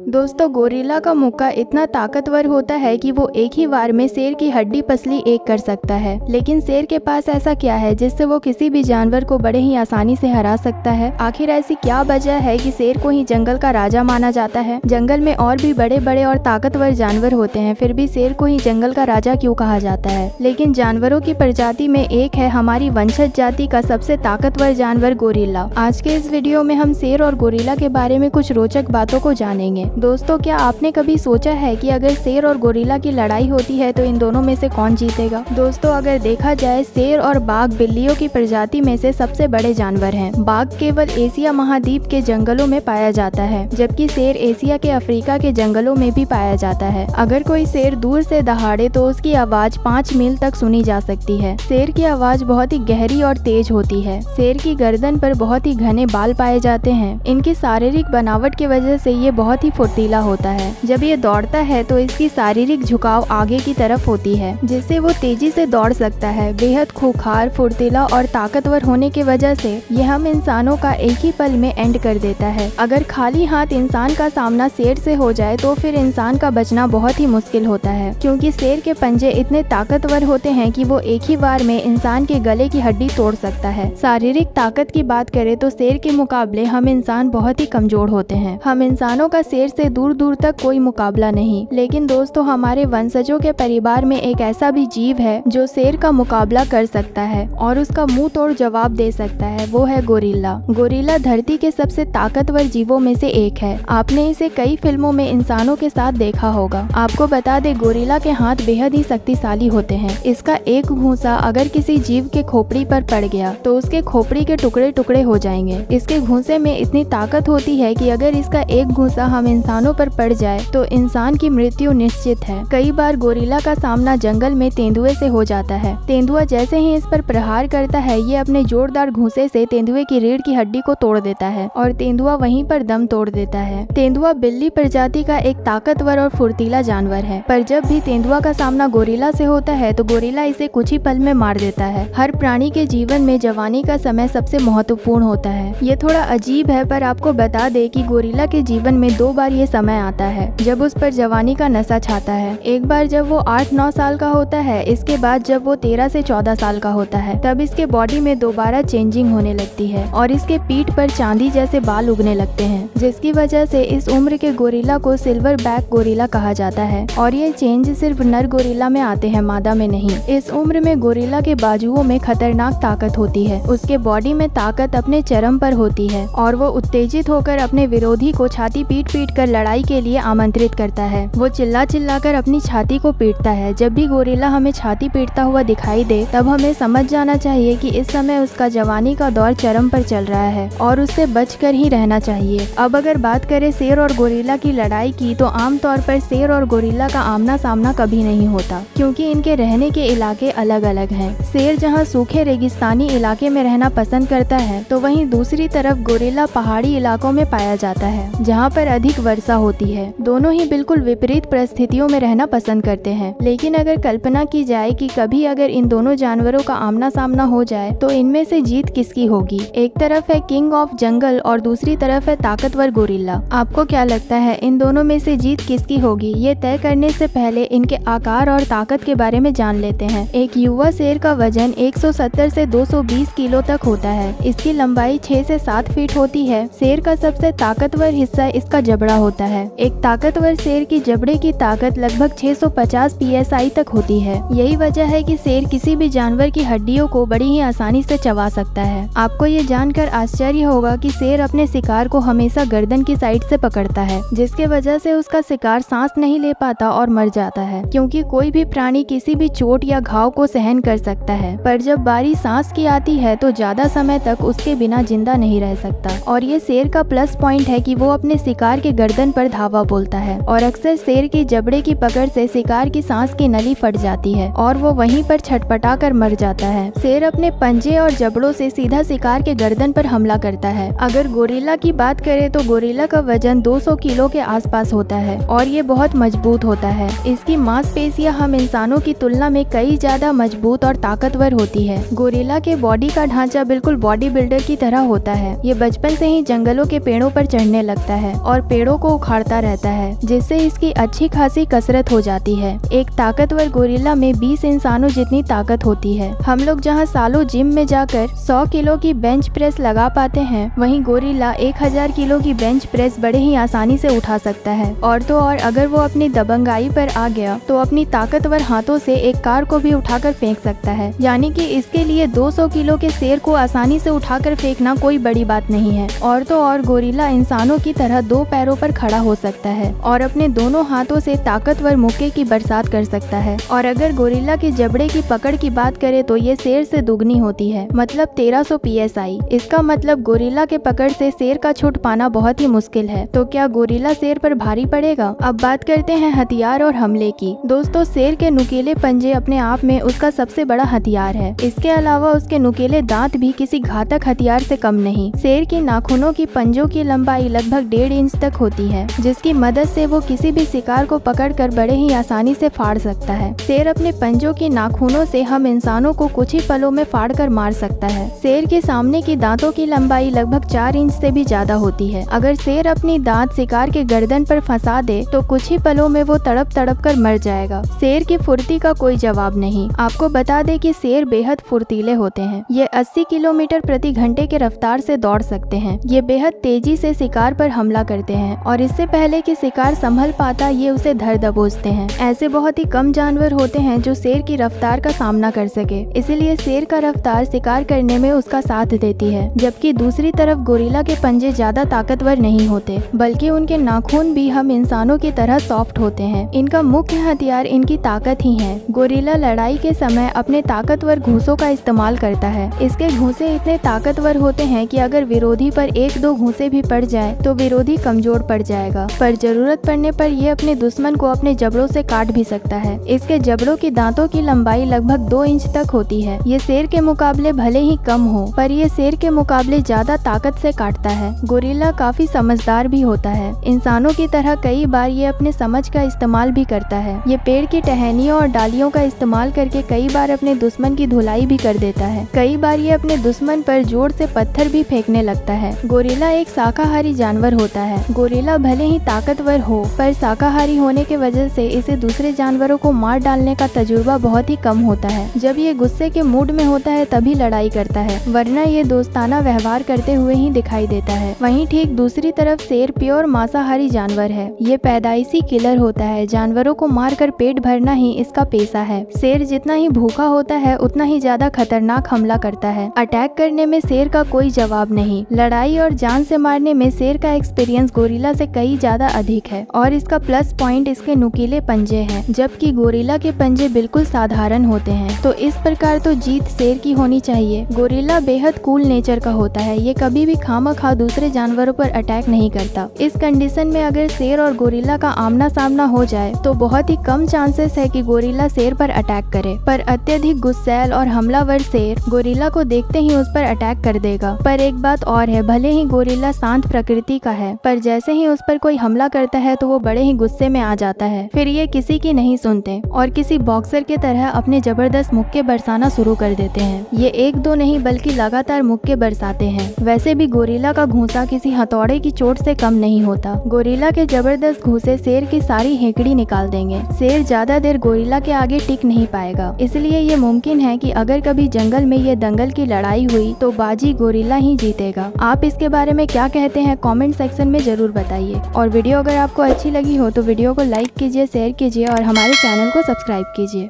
दोस्तों, गोरिल्ला का मुक्का इतना ताकतवर होता है कि वो एक ही वार में शेर की हड्डी पसली एक कर सकता है। लेकिन शेर के पास ऐसा क्या है जिससे वो किसी भी जानवर को बड़े ही आसानी से हरा सकता है? आखिर ऐसी क्या वजह है कि शेर को ही जंगल का राजा माना जाता है? जंगल में और भी बड़े बड़े और ताकतवर जानवर होते हैं, फिर भी शेर को ही जंगल का राजा क्यों कहा जाता है? लेकिन जानवरों की प्रजाति में एक है हमारी वंशज जाति का सबसे ताकतवर जानवर गोरिल्ला। आज के इस वीडियो में हम शेर और गोरिल्ला के बारे में कुछ रोचक बातों को जानेंगे। दोस्तों, क्या आपने कभी सोचा है कि अगर शेर और गोरिल्ला की लड़ाई होती है तो इन दोनों में से कौन जीतेगा? दोस्तों, अगर देखा जाए, शेर और बाघ बिल्लियों की प्रजाति में से सबसे बड़े जानवर हैं। बाघ केवल एशिया महाद्वीप के जंगलों में पाया जाता है, जबकि शेर एशिया के अफ्रीका के जंगलों में भी पाया जाता है। अगर कोई शेर दूर से दहाड़े तो उसकी आवाज 5 मील तक सुनी जा सकती है। शेर की आवाज बहुत ही गहरी और तेज होती है। शेर की गर्दन पर बहुत ही घने बाल पाए जाते हैं। इनकी शारीरिक बनावट की वजह से ये बहुत ही फुर्तीला होता है। जब ये दौड़ता है तो इसकी शारीरिक झुकाव आगे की तरफ होती है, जिससे वो तेजी से दौड़ सकता है। बेहद खूंखार, फुर्तीला और ताकतवर होने की वजह से ये हम इंसानों का एक ही पल में एंड कर देता है। अगर खाली हाथ इंसान का सामना शेर से हो जाए तो फिर इंसान का बचना बहुत ही मुश्किल होता है, क्योंकि शेर के पंजे इतने ताकतवर होते हैं कि वो एक ही बार में इंसान के गले की हड्डी तोड़ सकता है। शारीरिक ताकत की बात करें तो शेर के मुकाबले हम इंसान बहुत ही कमजोर होते हैं। हम इंसानों का शेर से दूर दूर तक कोई मुकाबला नहीं। लेकिन दोस्तों, हमारे वंशजों के परिवार में एक ऐसा भी जीव है जो शेर का मुकाबला कर सकता है और उसका मुंह तोड़ जवाब दे सकता है। वो है गोरिल्ला। गोरिल्ला धरती के सबसे ताकतवर जीवों में से एक है। आपने इसे कई फिल्मों में इंसानों के साथ देखा होगा। आपको बता दे, गोरिल्ला के हाथ बेहद ही शक्तिशाली होते हैं। इसका एक घूंसा अगर किसी जीव के खोपड़ी पर पड़ गया तो उसके खोपड़ी के टुकड़े टुकड़े हो जाएंगे। इसके घूंसे में इतनी ताकत होती है कि अगर इसका एक घूंसा हम इंसानों पर पड़ जाए तो इंसान की मृत्यु निश्चित है। कई बार गोरिल्ला का सामना जंगल में तेंदुए से हो जाता है। तेंदुआ जैसे ही इस पर प्रहार करता है, ये अपने जोरदार घूंसे से तेंदुए की रीढ़ की हड्डी को तोड़ देता है और तेंदुआ वहीं पर दम तोड़ देता है। तेंदुआ बिल्ली प्रजाति का एक ताकतवर और फुर्तीला जानवर है, पर जब भी तेंदुआ का सामना गोरिल्ला से होता है तो गोरिल्ला इसे कुछ ही पल में मार देता है। हर प्राणी के जीवन में जवानी का समय सबसे महत्वपूर्ण होता है। ये थोड़ा अजीब है, पर आपको बता दे कि गोरिल्ला के जीवन में 2 बार ये समय आता है जब उस पर जवानी का नशा छाता है। एक बार जब वो 8-9 साल का होता है, इसके बाद जब वो 13 से 14 साल का होता है, तब इसके बॉडी में दोबारा चेंजिंग होने लगती है और इसके पीठ पर चांदी जैसे बाल उगने लगते हैं, जिसकी वजह से इस उम्र के गोरिल्ला को सिल्वर बैक गोरिल्ला कहा जाता है। और ये चेंज सिर्फ नर गोरिल्ला में आते हैं, मादा में नहीं। इस उम्र में गोरिल्ला के बाजुओं में खतरनाक ताकत होती है। उसके बॉडी में ताकत अपने चरम पर होती है और वो उत्तेजित होकर अपने विरोधी को छाती पीट पीट कर लड़ाई के लिए आमंत्रित करता है। वो चिल्ला चिल्ला कर अपनी छाती को पीटता है। जब भी गोरिल्ला हमें छाती पीटता हुआ दिखाई दे, तब हमें समझ जाना चाहिए कि इस समय उसका जवानी का दौर चरम पर चल रहा है और उससे बचकर ही रहना चाहिए। अब अगर बात करें शेर और गोरिल्ला की लड़ाई की, तो आमतौर पर शेर और गोरिल्ला का आमना सामना कभी नहीं होता, क्योंकि इनके रहने के इलाके अलग अलग हैं। शेर जहाँ सूखे रेगिस्तानी इलाके में रहना पसंद करता है, तो वहीं दूसरी तरफ गोरिल्ला पहाड़ी इलाकों में पाया जाता है, जहाँ पर अधिक वर्षा होती है। दोनों ही बिल्कुल विपरीत परिस्थितियों में रहना पसंद करते हैं। लेकिन अगर कल्पना की जाए कि कभी अगर इन दोनों जानवरों का आमना सामना हो जाए तो इनमें से जीत किसकी होगी? एक तरफ है किंग ऑफ जंगल और दूसरी तरफ है ताकतवर गोरिल्ला। आपको क्या लगता है, इन दोनों में से जीत किसकी होगी? ये तय करने से पहले इनके आकार और ताकत के बारे में जान लेते हैं। एक युवा शेर का वजन 170 से 220 किलो तक होता है। इसकी लंबाई 6 से 7 फीट होती है। शेर का सबसे ताकतवर हिस्सा इसका जबड़ा होता है। एक ताकतवर शेर की जबड़े की ताकत लगभग 650 psi तक होती है। यही वजह है कि शेर किसी भी जानवर की हड्डियों को बड़ी ही आसानी से चबा सकता है। आपको ये जानकर आश्चर्य होगा कि शेर अपने शिकार को हमेशा गर्दन की साइड से पकड़ता है, जिसके वजह से उसका शिकार सांस नहीं ले पाता और मर जाता है। क्योंकि कोई भी प्राणी किसी भी चोट या घाव को सहन कर सकता है, पर जब बारी सांस की आती है तो ज्यादा समय तक उसके बिना जिंदा नहीं रह सकता। और ये शेर का प्लस पॉइंट है कि वो अपने शिकार के गर्दन पर धावा बोलता है और अक्सर शेर की जबड़े की पकड़ से शिकार की सांस की नली फट जाती है और वो वहीं पर छटपटा कर मर जाता है। शेर अपने पंजे और जबड़ों से सीधा शिकार के गर्दन पर हमला करता है। अगर गोरिल्ला की बात करें तो गोरिल्ला का वजन 200 किलो के आसपास होता है और ये बहुत मजबूत होता है। इसकी मांसपेशियां हम इंसानों की तुलना में कई ज्यादा मजबूत और ताकतवर होती है। गोरिल्ला के बॉडी का ढांचा बिल्कुल बॉडी बिल्डर की तरह होता है। ये बचपन से ही जंगलों के पेड़ों पर चढ़ने लगता है और पेड़ों पेड़ों को उखाड़ता रहता है, जिससे इसकी अच्छी खासी कसरत हो जाती है। एक ताकतवर गोरिल्ला में 20 इंसानों जितनी ताकत होती है। हम लोग जहाँ सालों जिम में जाकर 100 किलो की बेंच प्रेस लगा पाते हैं, वहीं गोरिल्ला 1000 किलो की बेंच प्रेस बड़े ही आसानी से उठा सकता है। और तो और अगर वो अपनी दबंगाई पर आ गया तो अपनी ताकतवर हाथों से एक कार को भी उठाकर फेंक सकता है। यानी कि इसके लिए 200 किलो के शेर को आसानी से उठाकर फेंकना कोई बड़ी बात नहीं है। और तो और गोरिल्ला इंसानों की तरह 2 पैरों पर खड़ा हो सकता है और अपने दोनों हाथों से ताकतवर मुक्के की बरसात कर सकता है। और अगर गोरिल्ला के जबड़े की पकड़ की बात करें तो ये शेर से दुगनी होती है, मतलब 1300 PSI। इसका मतलब गोरिल्ला के पकड़ से शेर का छूट पाना बहुत ही मुश्किल है। तो क्या गोरिल्ला शेर पर भारी पड़ेगा? अब बात करते हैं हथियार और हमले की। दोस्तों, शेर के नुकीले पंजे अपने आप में उसका सबसे बड़ा हथियार है। इसके अलावा उसके नुकीले दांत भी किसी घातक हथियार से कम नहीं। शेर की नाखूनों की पंजों की लंबाई लगभग 1.5 इंच तक होती है, जिसकी मदद से वो किसी भी शिकार को पकड़कर बड़े ही आसानी से फाड़ सकता है। शेर अपने पंजों की नाखूनों से हम इंसानों को कुछ ही पलों में फाड़ कर मार सकता है। शेर के सामने की दांतों की लंबाई लगभग 4 इंच से भी ज्यादा होती है। अगर शेर अपनी दांत शिकार के गर्दन पर फंसा दे तो कुछ ही पलों में वो तड़प तड़प कर मर जाएगा। शेर की फुर्ती का कोई जवाब नहीं। आपको बता दें कि शेर बेहद फुर्तीले होते हैं। ये 80 किलोमीटर प्रति घंटे के रफ्तार से दौड़ सकते हैं। ये बेहद तेजी से शिकार पर हमला करते हैं और इससे पहले कि शिकार संभल पाता ये उसे धर दबोचते हैं। ऐसे बहुत ही कम जानवर होते हैं जो शेर की रफ्तार का सामना कर सके, इसलिए शेर का रफ्तार शिकार करने में उसका साथ देती है। जबकि दूसरी तरफ गोरिल्ला के पंजे ज्यादा ताकतवर नहीं होते, बल्कि उनके नाखून भी हम इंसानों की तरह सॉफ्ट होते हैं। इनका मुख्य हथियार इनकी ताकत ही है। गोरिल्ला लड़ाई के समय अपने ताकतवर घूंसों का इस्तेमाल करता है। इसके घूंसे इतने ताकतवर होते हैं कि अगर विरोधी पर 1-2 घूंसे भी पड़ जाए तो विरोधी कमजोर पड़ जाएगा, पर जरूरत पड़ने पर यह अपने दुश्मन को अपने जबड़ों से काट भी सकता है। इसके जबड़ों की दांतों की लंबाई लगभग 2 इंच तक होती है। ये शेर के मुकाबले भले ही कम हो, पर ये शेर के मुकाबले ज्यादा ताकत से काटता है। गोरिल्ला काफी समझदार भी होता है। इंसानों की तरह कई बार ये अपने समझ का इस्तेमाल भी करता है। ये पेड़ की टहनियों और डालियों का इस्तेमाल करके कई बार अपने दुश्मन की धुलाई भी कर देता है। कई बार ये अपने दुश्मन पर जोर से पत्थर भी फेंकने लगता है। गोरिल्ला एक शाकाहारी जानवर होता है। गोरिल्ला भले ही ताकतवर हो, पर शाकाहारी होने के वजह से इसे दूसरे जानवरों को मार डालने का तजुर्बा बहुत ही कम होता है। जब ये गुस्से के मूड में होता है तभी लड़ाई करता है, वरना ये दोस्ताना व्यवहार करते हुए ही दिखाई देता है। वहीं ठीक दूसरी तरफ शेर प्योर मांसाहारी जानवर है। ये पैदाइशी किलर होता है। जानवरों को मारकर पेट भरना ही इसका पेशा है। शेर जितना ही भूखा होता है उतना ही ज्यादा खतरनाक हमला करता है। अटैक करने में शेर का कोई जवाब नहीं। लड़ाई और जान से मारने में शेर का एक्सपीरियंस गोरिल्ला से कई ज्यादा अधिक है और इसका प्लस पॉइंट इसके नुकीले पंजे हैं, जबकि गोरिल्ला के पंजे बिल्कुल साधारण होते हैं। तो इस प्रकार तो जीत शेर की होनी चाहिए। गोरिल्ला बेहद कूल नेचर का होता है। ये कभी भी खामखा दूसरे जानवरों पर अटैक नहीं करता। इस कंडीशन में अगर शेर और गोरिल्ला का आमना सामना हो जाए तो बहुत ही कम चांसेस है कि गोरिल्ला शेर पर अटैक करे, पर अत्यधिक गुस्सैल और हमलावर शेर गोरिल्ला को देखते ही उस पर अटैक कर देगा। पर एक बात और है, भले ही गोरिल्ला शांत प्रकृति का है, पर जैसे ही उस पर कोई हमला करता है तो वो बड़े ही गुस्से में आ जाता है। फिर ये किसी की नहीं सुनते और किसी बॉक्सर के तरह अपने जबरदस्त मुक्के बरसाना शुरू कर देते हैं। ये 1-2 नहीं बल्कि लगातार मुक्के बरसाते हैं। वैसे भी गोरिल्ला का घूंसा किसी हथौड़े की चोट से कम नहीं होता। गोरिल्ला के जबरदस्त घूंसे शेर की सारी हेकड़ी निकाल देंगे। शेर ज्यादा देर गोरिल्ला के आगे टिक नहीं पाएगा। इसलिए ये मुमकिन है कि अगर कभी जंगल में ये दंगल की लड़ाई हुई तो बाजी गोरिल्ला ही जीतेगा। आप इसके बारे में क्या कहते हैं कमेंट सेक्शन में जरूर बताइए। और वीडियो अगर आपको अच्छी लगी हो तो वीडियो को लाइक कीजिए, शेयर कीजिए और हमारे चैनल को सब्सक्राइब कीजिए।